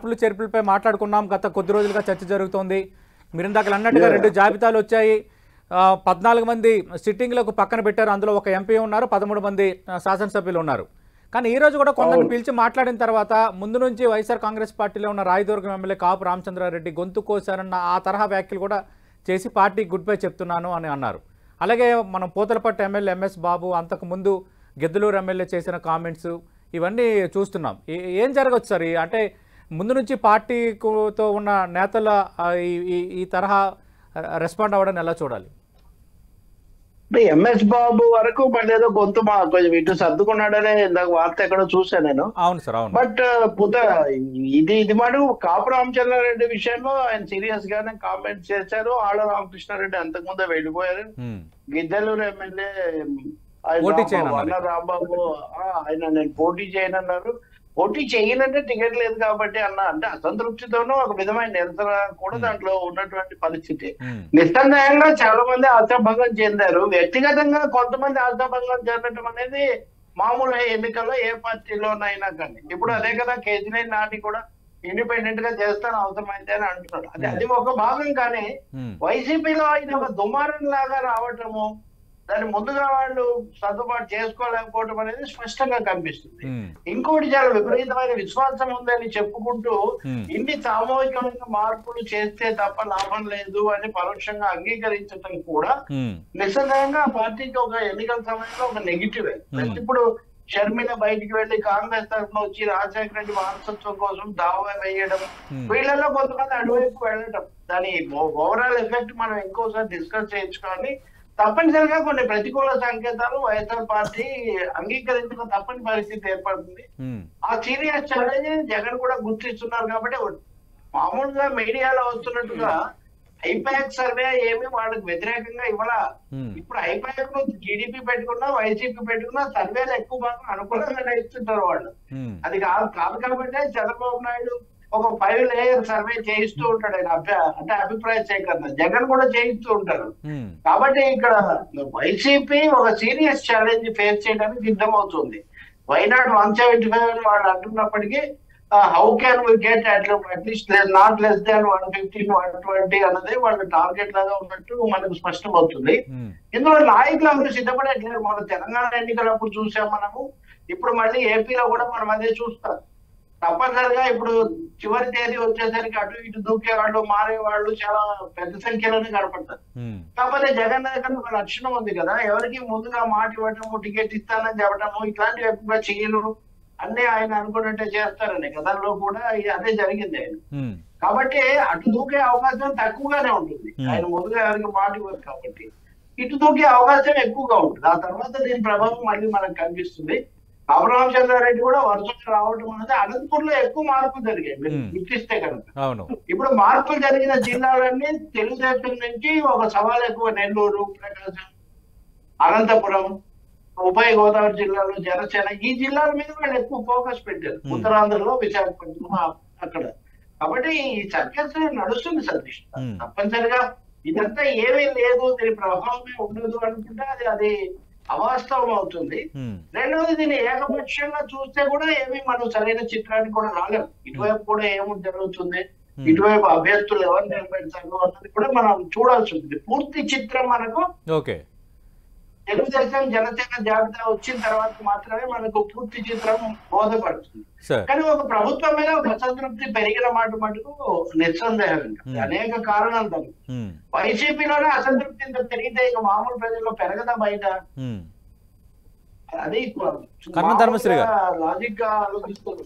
మార్పులు చేర్పులపై మాట్లాడుకున్నాం. గత కొద్ది రోజులుగా చర్చ జరుగుతోంది. మీరు ఇందాక అన్నట్టుగా 2 జాబితాలు వచ్చాయి. 14 మంది సిట్టింగ్లకు పక్కన పెట్టారు. అందులో ఒక ఎంపీ ఉన్నారు, 13 మంది శాసనసభ్యులు ఉన్నారు. కానీ ఈ రోజు కూడా కొందరిని పిలిచి మాట్లాడిన తర్వాత ముందు నుంచి వైఎస్ఆర్ కాంగ్రెస్ పార్టీలో ఉన్న రాయదుర్గం ఎమ్మెల్యే కాపు రామచంద్రారెడ్డి గొంతు కోసారన్న ఆ తరహా వ్యాఖ్యలు కూడా చేసి పార్టీ గుడ్ బై చెప్తున్నాను అని అన్నారు. అలాగే మనం పూతలపట్టు ఎమ్మెల్యే ఎంఎస్ బాబు, అంతకుముందు గిద్దలూరు ఎమ్మెల్యే చేసిన కామెంట్స్ ఇవన్నీ చూస్తున్నాం. ఏం జరగవచ్చు సార్? అంటే ముందు నుంచి పార్టీతో ఉన్న నేతల ఈ తరహా రెస్పాండ్ అవ్వడాన్ని ఎలా చూడాలి? ఎంఎస్ బాబు వరకు మళ్ళీ ఏదో గొంతు కొంచెం ఇటు సర్దుకున్నాడనే ఇందాక వార్త ఎక్కడో చూసాను నేను. అవును సార్, అవును. బట్ ఇది మాట కాపు రామచంద్రారెడ్డి విషయంలో ఆయన సీరియస్ గానే కామెంట్స్ చేశారు. ఆళ్ళ రామకృష్ణారెడ్డి అంతకుముందే వెళ్ళిపోయారు. గిద్దలూరు ఎమ్మెల్యే వన్న రాంబాబు ఆయన నేను పోటీ చేయనన్నారు. పోటీ చేయనంటే టికెట్ లేదు కాబట్టి అంటే అసంతృప్తితోనూ ఒక విధమైన నిరసన కూడా దాంట్లో ఉన్నటువంటి పరిస్థితి. నిస్సందేహంగా చాలా మంది ఆశాభంగం చెందారు. వ్యక్తిగతంగా కొంతమంది ఆశాభంగం చెందడం అనేది మామూలు ఎన్నికల్లో ఏ పార్టీలోనైనా కానీ. ఇప్పుడు అదే కదా కేసీఆర్ నాని కూడా ఇండిపెండెంట్ గా చేస్తాను అవసరమైతే అని అంటున్నాడు. అది ఒక భాగం. కానీ వైసీపీలో ఆయన ఒక దుమారం లాగా రావటము, దాన్ని ముందుగా వాళ్ళు సర్దుబాటు చేసుకోలేకపోవడం అనేది స్పష్టంగా కనిపిస్తుంది. ఇంకోటి చాలా విపరీతమైన విశ్వాసం ఉందని చెప్పుకుంటూ ఇన్ని సామూహికమైన మార్పులు చేస్తే తప్ప లాభం లేదు అని పరోక్షంగా అంగీకరించడం కూడా నిస్సందేహంగా పార్టీకి ఒక ఎన్నికల సమయంలో ఒక నెగిటివే. ఇప్పుడు షర్మిల బయటికి వెళ్లి కాంగ్రెస్ తరఫున వచ్చి రాజశేఖర రెడ్డి వారసత్వం కోసం దావా వేయడం, వీళ్ళలో కొంతమంది అటువైపు వెళ్ళడం, దాని ఓవరాల్ ఎఫెక్ట్ మనం ఇంకోసారి డిస్కస్ చేయించుకోవాలి. తప్పనిసరిగా కొన్ని ప్రతికూల సంకేతాలు వైఎస్ఆర్ పార్టీ అంగీకరించిన తప్పని పరిస్థితి ఏర్పడుతుంది. ఆ సీరియస్ ఛాలెంజ్ జగన్ కూడా గుర్తిస్తున్నారు. కాబట్టి మామూలుగా మీడియాలో వస్తున్నట్టుగా ఐపాక్ సర్వే ఏమి వాళ్ళకి వ్యతిరేకంగా ఇవ్వాల. ఇప్పుడు ఐపాక్ ను టీడీపీ పెట్టుకున్నా వైసీపీ పెట్టుకున్నా సర్వేలు ఎక్కువ భాగం అనుకూలంగా ఇస్తుంటారు వాళ్ళు. అది కాదు కాబట్టి చంద్రబాబు నాయుడు ఒక 5 లేయర్ సర్వే చేయిస్తూ ఉంటాడు ఆయన. అంటే అభిప్రాయ సేకరణ జగన్ కూడా చేయిస్తూ ఉంటారు. కాబట్టి ఇక్కడ వైసీపీ ఒక సీరియస్ ఛాలెంజ్ ఫేస్ చేయడానికి సిద్ధమవుతుంది. వైనాట్ 175 అని వాళ్ళు అంటున్నప్పటికీ how can we get at least not less than 115, 120 అన్నది వాళ్ళ టార్గెట్ లాగా ఉన్నట్టు మనకు స్పష్టం అవుతుంది. ఇందులో నాయకులు అందరూ సిద్ధపడట్లేదు. మన తెలంగాణ ఎన్నికలప్పుడు చూసాం మనము, ఇప్పుడు మళ్ళీ ఏపీలో కూడా మనం అదే చూస్తాం. తప్పనిసరిగా ఇప్పుడు చివరి తేదీ వచ్చేసరికి అటు ఇటు దూకేవాళ్ళు మారేవాళ్ళు చాలా పెద్ద సంఖ్యలోనే కనపడతారు. కాకపోతే జగన్ దగ్గర ఒక లక్షణం ఉంది కదా, ఎవరికి ముందుగా మాట ఇవ్వటము, టికెట్ ఇస్తానని చెప్పటము, ఇట్లాంటివి ఎక్కువగా చేయను, అన్నీ ఆయన అనుకున్నట్టే చేస్తారని గతంలో కూడా అదే జరిగింది ఆయన. కాబట్టి అటు దూకే అవకాశం తక్కువగానే ఉంటుంది. ఆయన ముందుగా ఎవరికి మాట ఇవ్వదు కాబట్టి ఇటు దూకే అవకాశం ఎక్కువగా ఉంటుంది. ఆ తర్వాత దీని ప్రభావం మళ్ళీ మనకు కనిపిస్తుంది. రామచంద్రారెడ్డి కూడా వరుసగా రావడం అనేది అనంతపూర్ లో ఎక్కువ మార్పులు జరిగాయి మీరు గుర్తిస్తే కనుక. ఇప్పుడు మార్పులు జరిగిన జిల్లాలన్నీ తెలుగుదేశం నుంచి ఒక సవాల్ ఎక్కువ. నెల్లూరు, ప్రకాశం, అనంతపురం, ఉభయ గోదావరి జిల్లాలో జనసేన, ఈ జిల్లాల మీద వాళ్ళు ఎక్కువ ఫోకస్ పెట్టారు. ఉత్తరాంధ్రలో విశాఖపట్నం అక్కడ. కాబట్టి ఈ సర్కస్ నడుస్తుంది సతీష్. తప్పనిసరిగా ఇదంతా ఏమీ లేదు, దీని ప్రభావమే ఉండదు అనుకుంటే అది అవాస్తవం అవుతుంది. రెండవది దీన్ని ఏకపక్షంగా చూస్తే కూడా ఏమి మనం సరైన చిత్రాన్ని కూడా రాలేము. ఇటువైపు కూడా ఏమి జరుగుతుంది, ఇటువైపు అభ్యర్థులు ఎవరు నిలబెడతారు అన్నది కూడా మనం చూడాల్సి ఉంటుంది. పూర్తి చిత్రం మనకు తెలుగుదేశం జనసేన జాబితా వచ్చిన తర్వాత మాత్రమే మనకు పూర్తి చిత్రం బోధపడుతుంది. కానీ ఒక ప్రభుత్వం మీద ఒక అసంతృప్తి పెరిగిన మటుకు నిస్సందేహంగా అనేక కారణాలు దానికి. వైసీపీలోనే అసంతృప్తి ఇంత పెరిగితే ఇక మామూలు ప్రజల్లో పెరగదా బయట? అది లాజిక్ గా ఆలోచిస్తున్నారు.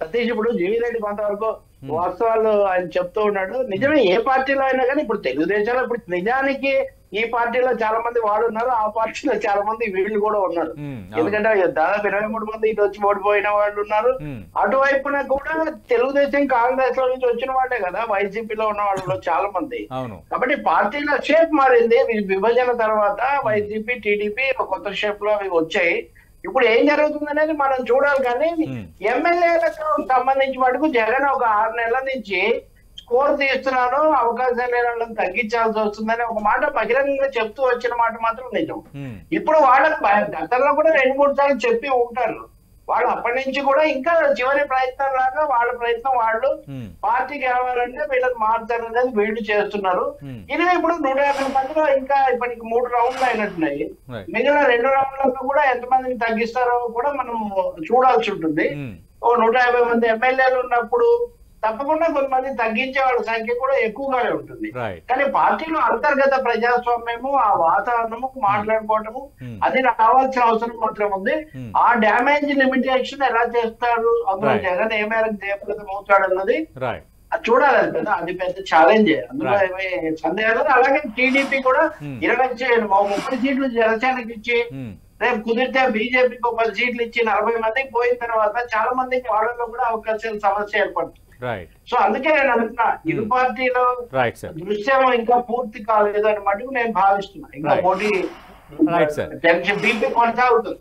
సతీష్, ఇప్పుడు జీవిరెడ్డి కొంతవరకు వాస్తవాలు ఆయన చెప్తూ ఉన్నాడు. నిజమే, ఏ పార్టీలో అయినా కానీ ఇప్పుడు తెలుగుదేశంలో ఇప్పుడు నిజానికి ఈ పార్టీలో చాలా మంది వాళ్ళు ఉన్నారు, ఆ పార్టీలో చాలా మంది వీళ్ళు కూడా ఉన్నారు. ఎందుకంటే దాదాపు 23 మంది ఇటు వచ్చి ఓడిపోయిన వాళ్ళు ఉన్నారు. అటువైపున కూడా తెలుగుదేశం కాంగ్రెస్ లో నుంచి వచ్చిన వాళ్ళే కదా వైసీపీలో ఉన్న వాళ్ళు చాలా మంది. కాబట్టి పార్టీల షేప్ మారింది. విభజన తర్వాత వైసీపీ, టీడీపీ కొత్త షేప్ లో అవి వచ్చాయి. ఇప్పుడు ఏం జరుగుతుంది అనేది మనం చూడాలి. కానీ ఎమ్మెల్యేలకు సంబంధించి మటుకు జగన్ ఒక 6 నెలల నుంచి స్కోర్ తీస్తున్నాను, అవకాశం లేని వాళ్ళని తగ్గించాల్సి వస్తుందని ఒక మాట బహిరంగంగా చెప్తూ వచ్చిన మాట మాత్రం నిజం. ఇప్పుడు వాళ్ళకి గతంలో కూడా 2-3 సార్లు చెప్పి ఉంటారు. వాళ్ళు అప్పటి నుంచి కూడా ఇంకా చివరి ప్రయత్నం లాగా వాళ్ళ ప్రయత్నం వాళ్ళు పార్టీ కావాలంటే వీళ్ళని మార్చారు అనేది వీళ్ళు చేస్తున్నారు. ఇది ఇప్పుడు 150 మందిలో ఇంకా ఇప్పటికి 3 రౌండ్లు అయినట్టున్నాయి. మిగిలిన 2 రౌండ్లలో కూడా ఎంతమందిని తగ్గిస్తారో కూడా మనం చూడాల్సి ఉంటుంది. 150 మంది ఎమ్మెల్యేలు ఉన్నప్పుడు తప్పకుండా కొంతమంది తగ్గించే వాళ్ళ సంఖ్య కూడా ఎక్కువగానే ఉంటుంది. కానీ పార్టీలో అంతర్గత ప్రజాస్వామ్యము, ఆ వాతావరణము మాట్లాడుకోవటము అది రావాల్సిన అవసరం మాత్రం ఉంది. ఆ డ్యామేజ్ లిమిటేషన్ ఎలా చేస్తాడు, అందులో జగన్ ఏ మేరకు జయప్రదం అవుతాడు అన్నది చూడాలి కదా. అది పెద్ద ఛాలెంజ్, అందులో ఏమీ సందేహాలు. అలాగే టీడీపీ కూడా 30 సీట్లు జనసేనకి ఇచ్చి రేపు కుదిరితే బీజేపీకి 10 సీట్లు ఇచ్చి 40 మందికి పోయిన తర్వాత చాలా మందికి వాళ్ళలో కూడా అవకాశాల సమస్య ఏర్పడుతుంది. సో అందుకే నేను అంటున్నా ఇరు పార్టీలో దృశ్యం ఇంకా పూర్తి కాలేదు అని మటుకు నేను భావిస్తున్నా. ఇంకా పోటీ టెన్షన్ బీపీ కొనసాగుతుంది.